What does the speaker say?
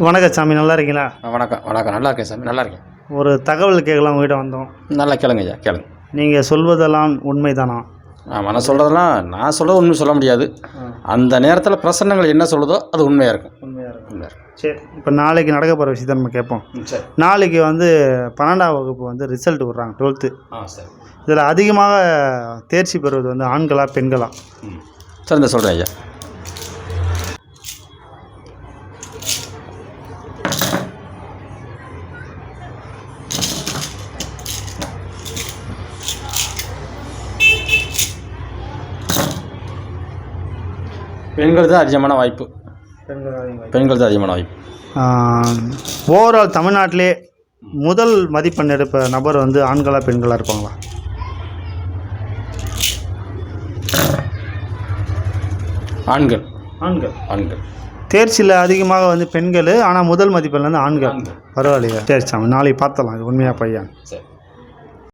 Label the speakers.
Speaker 1: வணக்கம் சாமி, நல்லா இருக்கீங்களா?
Speaker 2: வணக்கம் வணக்கம். நல்லா இருக்கேன் சாமி, நல்லா இருக்கேன்.
Speaker 1: ஒரு தகவல் கேட்கலாம் உங்ககிட்ட வந்தோம்.
Speaker 2: நல்லா கேளுங்க ஐயா, கேளுங்க.
Speaker 1: நீங்கள் சொல்வதெல்லாம் உண்மைதானா?
Speaker 2: ஆமாம், நான் சொல்கிறது உண்மை சொல்ல முடியாது. அந்த நேரத்தில் பிரசன்னங்கள் என்ன சொல்லுதோ அது உண்மையாக இருக்கும்.
Speaker 1: உண்மையாக. சரி, இப்போ நாளைக்கு நடக்க போகிற விஷயத்தை நம்ம கேட்போம்.
Speaker 2: சரி.
Speaker 1: நாளைக்கு 12ஆம் வகுப்பு ரிசல்ட் விட்றாங்க, 12th.
Speaker 2: சரி.
Speaker 1: இதில் அதிகமாக தேர்ச்சி பெறுவது ஆண்களா பெண்களா?
Speaker 2: சரி, இந்த சொல்கிறேன் ஐயா. பெண்கள் தான் அதிகமான வாய்ப்பு. பெண்கள் தான் அதிகமான வாய்ப்பு.
Speaker 1: ஓவரால் தமிழ்நாட்டிலே முதல் மதிப்பெண் எடுப்ப நபர் ஆண்களா பெண்களா இருப்பாங்களா?
Speaker 2: ஆண்கள்.
Speaker 1: ஆண்கள்.
Speaker 2: ஆண்கள்.
Speaker 1: தேர்ச்சியில் அதிகமாக பெண்கள், ஆனால் முதல் மதிப்பெண் ஆண்கள். பரவாயில்லையா? சரி சாமி, நாளைக்கு பார்த்தலாம் இது உண்மையாக பையன்.
Speaker 2: சரி.